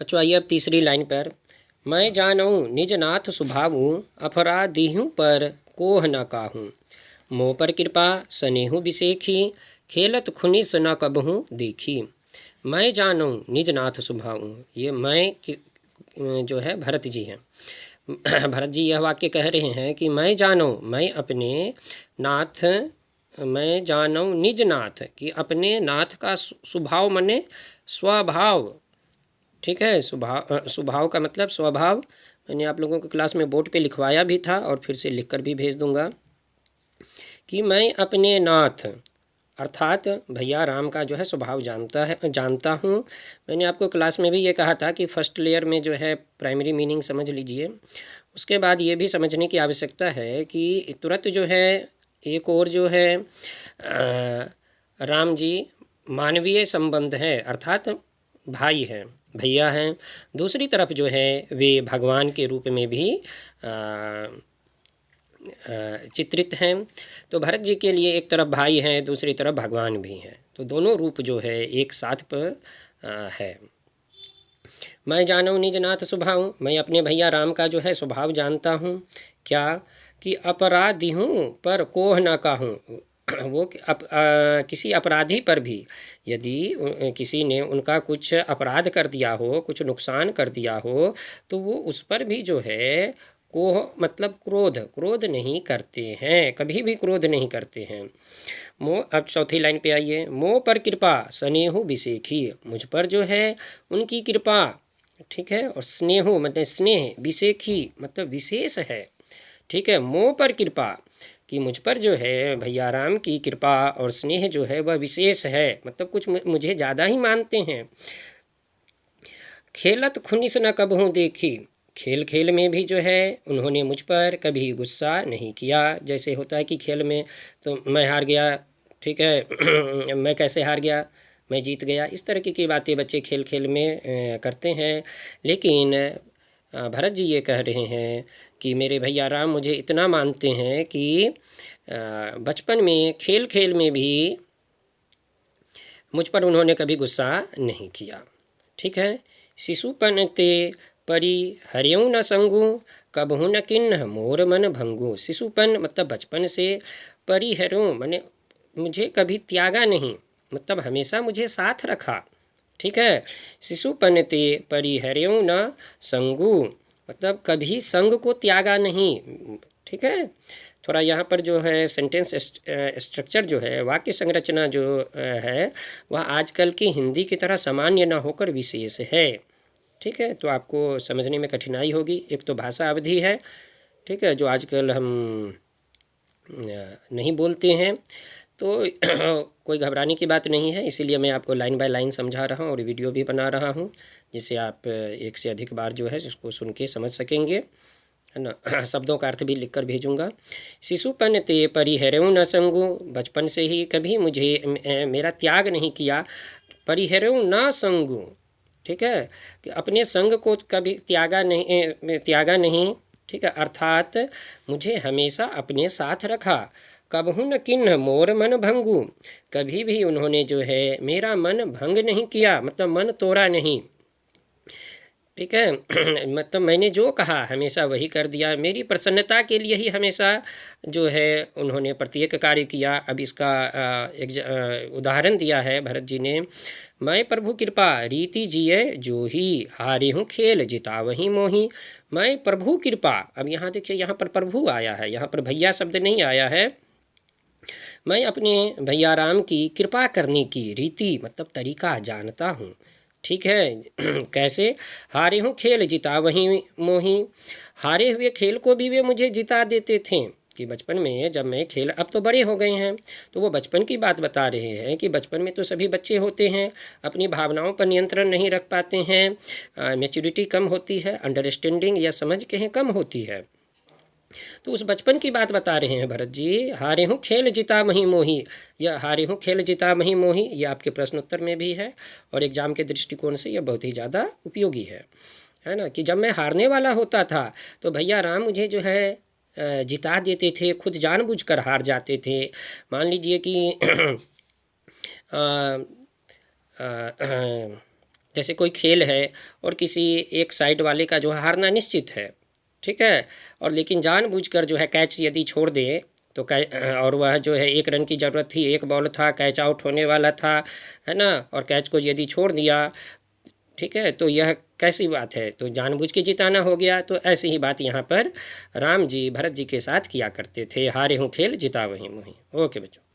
बच्चों आइए अब तीसरी लाइन पर। मैं जानऊँ निज नाथ स्वभावु, अपराधीहूँ पर कोह न काहूँ। मोह पर कृपा स्नेहु बिसेखी, खेलत खुनिस न कबहूँ देखी। मैं जानऊँ निज नाथ स्वभावु, ये जो है भरत जी हैं। भरत जी यह वाक्य कह रहे हैं कि मैं जानूँ, मैं अपने नाथ, मैं जानूँ निज नाथ, कि अपने नाथ का स्वभाव मने स्वभाव। ठीक है, स्वभाव का मतलब स्वभाव। मैंने आप लोगों को क्लास में बोर्ड पे लिखवाया भी था और फिर से लिख कर भी भेज दूंगा कि मैं अपने नाथ अर्थात भैया राम का जो है स्वभाव जानता हूँ। मैंने आपको क्लास में भी ये कहा था कि फर्स्ट लेयर में जो है प्राइमरी मीनिंग समझ लीजिए, उसके बाद ये भी समझने की आवश्यकता है कि तुरंत जो है एक और जो है राम जी मानवीय संबंध है अर्थात भाई हैं, भैया हैं। दूसरी तरफ जो है वे भगवान के रूप में भी चित्रित हैं। तो भरत जी के लिए एक तरफ भाई हैं, दूसरी तरफ भगवान भी हैं, तो दोनों रूप जो है एक साथ पर है। मैं जानूँ निज नाथ स्वभाव, मैं अपने भैया राम का जो है स्वभाव जानता हूँ। क्या कि अपराधी हूँ पर कोह ना काहूँ। वो किसी अपराधी पर भी यदि किसी ने उनका कुछ अपराध कर दिया हो, कुछ नुकसान कर दिया हो, तो वो उस पर भी जो है कोह मतलब क्रोध नहीं करते हैं, कभी भी क्रोध नहीं करते हैं। मोह, अब चौथी लाइन पे आइए। मोह पर कृपा स्नेहु बिसेखी, मुझ पर जो है उनकी कृपा, ठीक है, और स्नेहु मतलब स्नेह, बिसेखी मतलब विशेष है। ठीक है, मोह पर कृपा कि मुझ पर जो है भैया राम की कृपा और स्नेह जो है वह विशेष है, मतलब कुछ मुझे ज़्यादा ही मानते हैं। खेलत खुनिस न कबहूँ देखी, खेल खेल में भी जो है उन्होंने मुझ पर कभी गुस्सा नहीं किया। जैसे होता है कि खेल में तो मैं हार गया, ठीक है, मैं कैसे हार गया, मैं जीत गया, इस तरह की बातें बच्चे खेल खेल में करते हैं। लेकिन भरत जी ये कह रहे हैं कि मेरे भैया राम मुझे इतना मानते हैं कि बचपन में खेल खेल में भी मुझ पर उन्होंने कभी गुस्सा नहीं किया। ठीक है, शिशुपन ते परी हरियों न संगू, कबहू न किन्न मोर मन भंगू। शिशुपन मतलब बचपन से, परी हरियों मैंने मुझे कभी त्यागा नहीं, मतलब हमेशा मुझे साथ रखा। ठीक है, शिशुपन ते परी हरियों न संगू, मतलब कभी संग को त्यागा नहीं। ठीक है, थोड़ा यहाँ पर जो है सेंटेंस स्ट्रक्चर जो है, वाक्य संरचना जो है वह आजकल की हिंदी की तरह सामान्य न होकर विशेष है। ठीक है, तो आपको समझने में कठिनाई होगी। एक तो भाषा अवधि है, ठीक है, जो आजकल हम नहीं बोलते हैं, तो कोई घबराने की बात नहीं है। इसीलिए मैं आपको लाइन बाय लाइन समझा रहा हूँ और वीडियो भी बना रहा हूँ, जिससे आप एक से अधिक बार जो है इसको सुन के समझ सकेंगे, है ना। शब्दों का अर्थ भी लिख कर भेजूँगा। शिशुपन ते परिहरऊँ न संगू, बचपन से ही कभी मुझे मेरा त्याग नहीं किया। परिहरऊँ न संगू, ठीक है, कि अपने संग को कभी त्यागा नहीं। ठीक है, अर्थात मुझे हमेशा अपने साथ रखा। कबहू न किन्न मोर मन भंगू, कभी भी उन्होंने जो है मेरा मन भंग नहीं किया, मतलब मन तोड़ा नहीं। ठीक है, मतलब मैंने जो कहा हमेशा वही कर दिया, मेरी प्रसन्नता के लिए ही हमेशा जो है उन्होंने प्रत्येक कार्य किया। अब इसका एक उदाहरण दिया है भरत जी ने। मैं प्रभु कृपा रीति जिये जो ही, हारे हूँ खेल जिता वही मोही। मैं प्रभु कृपा, अब यहाँ देखिए यहाँ पर प्रभु आया है, यहाँ पर भैया शब्द नहीं आया है। मैं अपने भैया राम की कृपा करने की रीति मतलब तरीका जानता हूँ। ठीक है, कैसे, हारे हूँ खेल जिता वही मोही, हारे हुए खेल को भी वे मुझे जिता देते थे। कि बचपन में जब मैं खेल, अब तो बड़े हो गए हैं, तो वो बचपन की बात बता रहे हैं कि बचपन में तो सभी बच्चे होते हैं, अपनी भावनाओं पर नियंत्रण नहीं रख पाते हैं, मैच्योरिटी कम होती है, अंडरस्टैंडिंग या समझ के हैं कम होती है। तो उस बचपन की बात बता रहे हैं भरत जी। हारे हूँ खेल जिता मही मोही, या हारे हूँ खेल जिता मही मोही, ये आपके प्रश्न उत्तर में भी है और एग्जाम के दृष्टिकोण से यह बहुत ही ज़्यादा उपयोगी है ना। कि जब मैं हारने वाला होता था तो भैया राम मुझे जो है जिता देते थे, खुद जानबूझकर हार जाते थे। मान लीजिए कि जैसे कोई खेल है और किसी एक साइड वाले का जो है हारना निश्चित है, ठीक है, और लेकिन जानबूझकर जो है कैच यदि छोड़ दे तो और वह जो है 1 रन की ज़रूरत थी, 1 बॉल था, कैच आउट होने वाला था, है ना, और कैच को यदि छोड़ दिया, ठीक है, तो यह कैसी बात है, तो जानबूझ के जिताना हो गया। तो ऐसी ही बात यहाँ पर राम जी भरत जी के साथ किया करते थे, हारे हूँ खेल जिता वही मुही। ओके बच्चों।